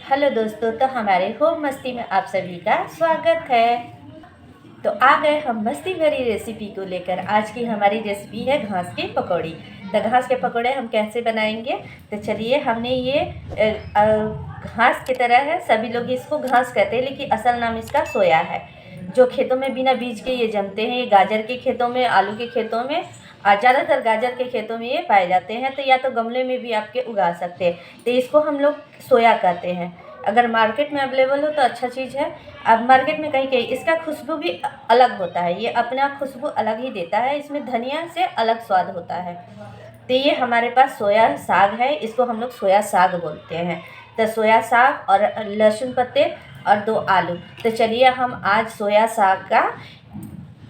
Hello दोस्तों, तो हमारे होम मस्ती में आप सभी का स्वागत है। तो आ गए हम मस्ती भरी रेसिपी को लेकर। आज की हमारी रेसिपी है घास की पकौड़ी। तो घास के पकौड़े हम कैसे बनाएंगे, तो चलिए। हमने ये घास की तरह है, सभी लोग इसको घास कहते हैं, लेकिन असल नाम इसका सोया है। जो खेतों में बिना बीज के ये जमते हैं, ये गाजर के खेतों में, आलू के खेतों में, और ज़्यादातर गाजर के खेतों में ये पाए जाते हैं। तो या तो गमले में भी आपके उगा सकते हैं। तो इसको हम लोग सोया कहते हैं। अगर मार्केट में अवेलेबल हो तो अच्छा चीज़ है। अब मार्केट में कहीं कहीं इसका खुशबू भी अलग होता है, ये अपना खुशबू अलग ही देता है, इसमें धनिया से अलग स्वाद होता है। तो ये हमारे पास सोया साग है, इसको हम लोग सोया साग बोलते हैं। तो सोया साग और लहसुन पत्ते और 2 आलू। तो चलिए हम आज सोया साग का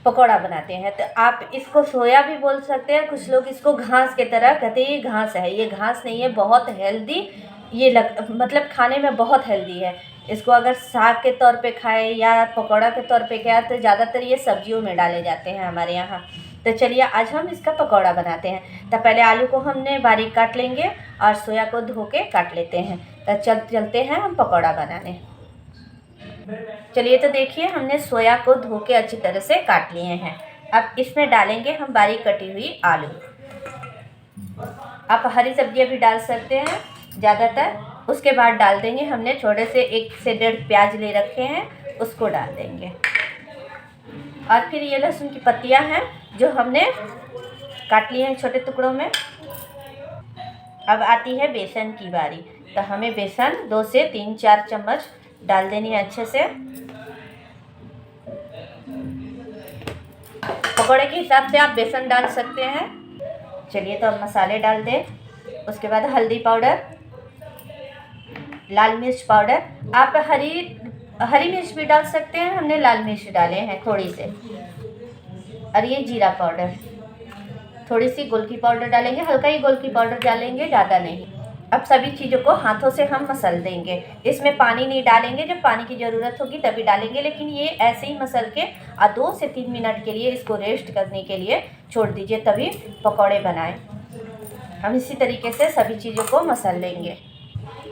पकौड़ा बनाते हैं। तो आप इसको सोया भी बोल सकते हैं, कुछ लोग इसको घास के तरह कहते हैं। ये घास है, ये घास नहीं है, बहुत हेल्दी ये मतलब खाने में बहुत हेल्दी है। इसको अगर साग के तौर पे खाए या पकौड़ा के तौर पे खाए तो ज़्यादातर ये सब्जियों में डाले जाते हैं हमारे यहाँ। तो चलिए आज हम इसका पकौड़ा बनाते हैं। तो पहले आलू को हमने बारीक काट लेंगे और सोया को धो के काट लेते हैं। तो चलते हैं हम पकौड़ा बनाने। चलिए, तो देखिए हमने सोया को धो के अच्छी तरह से काट लिए हैं। अब इसमें डालेंगे हम बारीक कटी हुई आलू। आप हरी सब्जियां भी डाल सकते हैं ज़्यादातर। उसके बाद डाल देंगे हमने छोटे से 1 से 1.5 प्याज ले रखे हैं, उसको डाल देंगे। और फिर ये लहसुन की पत्तियां हैं जो हमने काट लिए हैं छोटे टुकड़ों में। अब आती है बेसन की बारी। तो हमें बेसन 2 से 3-4 चम्मच डाल देनी है अच्छे से। पकौड़े के हिसाब से आप बेसन डाल सकते हैं। चलिए, तो अब मसाले डाल दें। उसके बाद हल्दी पाउडर, लाल मिर्च पाउडर। आप हरी मिर्च भी डाल सकते हैं, हमने लाल मिर्च डाले हैं थोड़ी से। और ये जीरा पाउडर, थोड़ी सी गोलकी पाउडर डालेंगे, हल्का ही गोलकी पाउडर डालेंगे, ज़्यादा नहीं। अब सभी चीज़ों को हाथों से हम मसल देंगे। इसमें पानी नहीं डालेंगे, जब पानी की ज़रूरत होगी तभी डालेंगे, लेकिन ये ऐसे ही मसल के 2 से 3 मिनट के लिए इसको रेस्ट करने के लिए छोड़ दीजिए, तभी पकौड़े बनाएं। हम इसी तरीके से सभी चीज़ों को मसल लेंगे।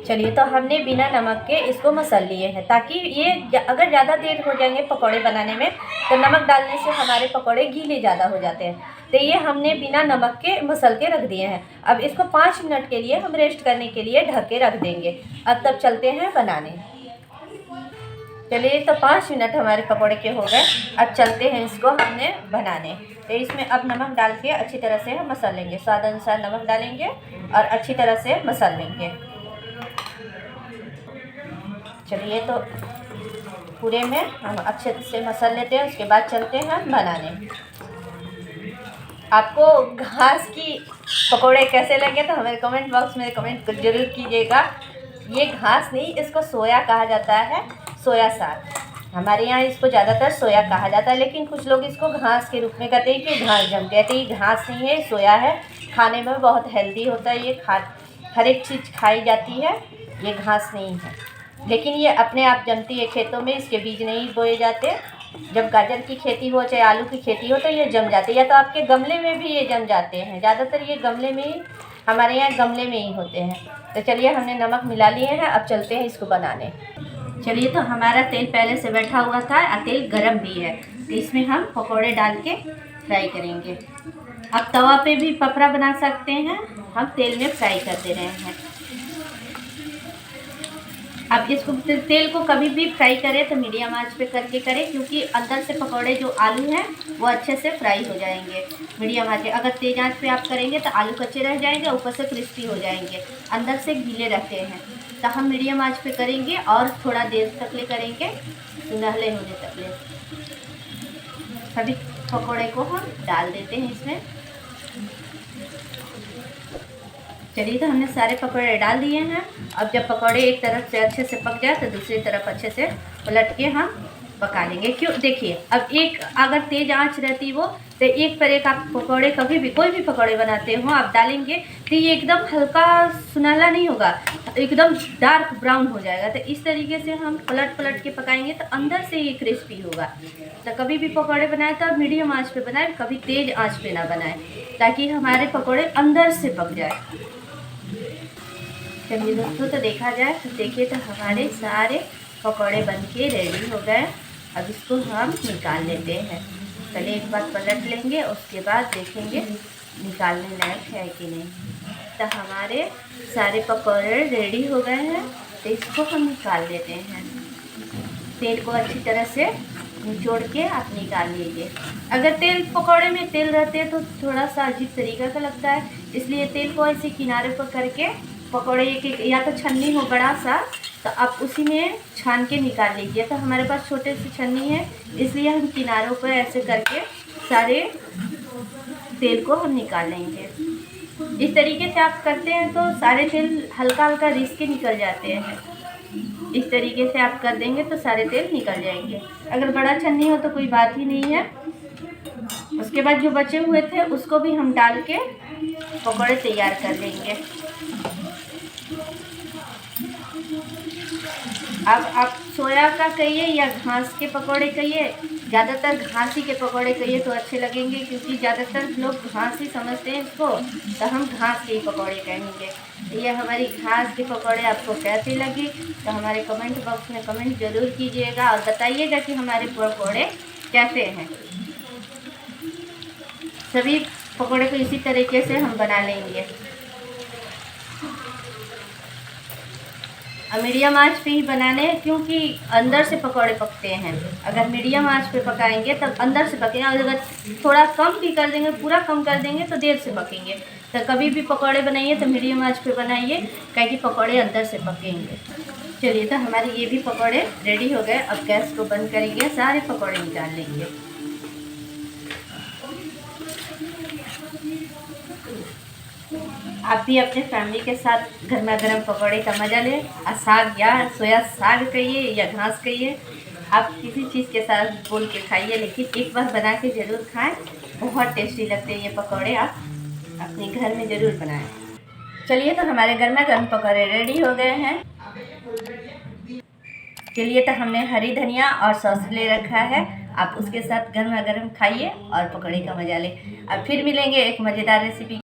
चलिए, तो हमने बिना नमक के इसको मसल लिए हैं, ताकि ये अगर ज़्यादा देर हो जाएंगे पकौड़े बनाने में तो नमक डालने से हमारे पकौड़े गीले ज़्यादा हो जाते हैं। तो ये हमने बिना नमक के मसल के रख दिए हैं। अब इसको 5 मिनट के लिए हम रेस्ट करने के लिए ढक के रख देंगे। अब तब चलते हैं बनाने। चलिए, तो 5 मिनट हमारे पकौड़े के हो गए। अब चलते हैं इसको हमने बनाने। तो इसमें अब नमक डाल के अच्छी तरह से हम मसल लेंगे। स्वाद अनुसार नमक डालेंगे और अच्छी तरह से मसल लेंगे। चलिए, तो पूरे में हम अच्छे से मसल लेते हैं। उसके बाद चलते हैं बनाने। आपको घास की पकौड़े कैसे लगे तो हमें कमेंट बॉक्स में कमेंट जरूर कीजिएगा। ये घास नहीं, इसको सोया कहा जाता है, सोया साग। हमारे यहाँ इसको ज़्यादातर सोया कहा जाता है, लेकिन कुछ लोग इसको घास के रूप में कहते हैं कि घास जम कहते हैं। ये घास नहीं है, सोया है। खाने में बहुत हेल्दी होता है, ये हर एक चीज़ खाई जाती है। ये घास नहीं है, लेकिन ये अपने आप जमती है खेतों में, इसके बीज नहीं बोए जाते। जब गाजर की खेती हो चाहे आलू की खेती हो तो ये जम जाते हैं, या तो आपके गमले में भी ये जम जाते हैं। ज़्यादातर ये गमले में ही, हमारे यहाँ गमले में ही होते हैं। तो चलिए, हमने नमक मिला लिए हैं। अब चलते हैं इसको बनाने। चलिए, तो हमारा तेल पहले से बैठा हुआ था और तेल गरम भी है। तो इसमें हम पकौड़े डाल के फ्राई करेंगे। अब तवा पे भी पपड़ा बना सकते हैं, हम तेल में फ्राई कर दे रहे हैं। अब इसको तेल को कभी भी फ्राई करें तो मीडियम आंच पे करके करें, क्योंकि अंदर से पकौड़े जो आलू हैं वो अच्छे से फ्राई हो जाएंगे मीडियम आंच पे। अगर तेज़ आंच पे आप करेंगे तो आलू कच्चे रह जाएंगे, ऊपर से क्रिस्पी हो जाएंगे, अंदर से गीले रहते हैं। तो हम मीडियम आंच पे करेंगे और थोड़ा देर तक ले करेंगे, सुनहले होने तक ले। सभी पकौड़े को हम डाल देते हैं इसमें। चलिए, तो हमने सारे पकौड़े डाल दिए हैं। अब जब पकौड़े एक तरफ से अच्छे से पक जाए तो दूसरी तरफ अच्छे से पलट के हम पका लेंगे। क्यों, देखिए, अब एक अगर तेज़ आंच रहती वो तो एक पर एक आप पकौड़े कभी भी कोई भी पकौड़े बनाते हो आप डालेंगे तो ये एकदम हल्का सुनहला नहीं होगा, एकदम डार्क ब्राउन हो जाएगा। तो इस तरीके से हम पलट के पकाएंगे तो अंदर से ये क्रिस्पी होगा। तो कभी भी पकौड़े बनाए तो आप मीडियम आंच पे बनाएं, कभी तेज़ आंच पे ना बनाएं, ताकि हमारे पकौड़े अंदर से पक जाए। चलिए दोस्तों, तो देखा जाए तो देखिए, तो हमारे सारे पकौड़े बन के रेडी हो गए। अब इसको हम निकाल लेते हैं। पहले एक बार पलट लेंगे, उसके बाद देखेंगे निकालने लायक है कि नहीं। तो हमारे सारे पकौड़े रेडी हो गए हैं, तो इसको हम निकाल लेते हैं। तेल को अच्छी तरह से निचोड़ के आप निकाल लीजिए। अगर पकौड़े में तेल रहते हैं तो थोड़ा सा अजीब तरीका का लगता है, इसलिए तेल को ऐसे किनारे पर करके पकौड़े एक या तो छन्नी हो बड़ा सा, तो आप उसी में छान के निकाल लीजिए। तो हमारे पास छोटे से छन्नी है, इसलिए हम किनारों पर ऐसे करके सारे तेल को हम निकाल लेंगे। इस तरीके से आप करते हैं तो सारे तेल हल्का हल्का रिस के निकल जाते हैं। इस तरीके से आप कर देंगे तो सारे तेल निकल जाएंगे। अगर बड़ा छन्नी हो तो कोई बात ही नहीं है। उसके बाद जो बचे हुए थे उसको भी हम डाल के पकौड़े तैयार कर लेंगे। अब आप सोया का कहिए या घास के पकौड़े कहिए, ज़्यादातर घासी के पकौड़े कहिए तो अच्छे लगेंगे, क्योंकि ज़्यादातर लोग घास ही समझते हैं इसको, तो हम घास के ही पकौड़े कहेंगे। तो ये हमारी घास के पकौड़े आपको कैसे लगी, तो हमारे कमेंट बॉक्स में कमेंट ज़रूर कीजिएगा और बताइएगा कि हमारे पकौड़े कैसे हैं। सभी पकौड़े को इसी तरीके से हम बना लेंगे। मीडियम आंच पे ही बनाने हैं, क्योंकि अंदर से पकौड़े पकते हैं। अगर मीडियम आंच पे पकाएंगे तब अंदर से पकेंगे, और अगर थोड़ा कम भी कर देंगे, पूरा कम कर देंगे तो देर से पकेंगे। तो कभी भी पकौड़े बनाइए तो मीडियम आंच पे बनाइए, क्योंकि पकौड़े अंदर से पकेंगे। चलिए, तो हमारे ये भी पकौड़े रेडी हो गए। अब गैस को बंद करेंगे, सारे पकौड़े निकाल लेंगे। आप भी अपने फैमिली के साथ गर्मा गर्म पकौड़े का मज़ा लें। और साग, या सोया साग कहिए या घास कहिए, आप किसी चीज़ के साथ बोल के खाइए, लेकिन एक बार बना के ज़रूर खाएं। बहुत टेस्टी लगते हैं ये पकौड़े, आप अपने घर में ज़रूर बनाएं। चलिए, तो हमारे गर्मा गर्म पकौड़े रेडी हो गए हैं। चलिए, तो हमने हरी धनिया और सॉस ले रखा है, आप उसके साथ गर्मा गर्म खाइए और पकौड़े का मज़ा लें। अब फिर मिलेंगे एक मज़ेदार रेसिपी।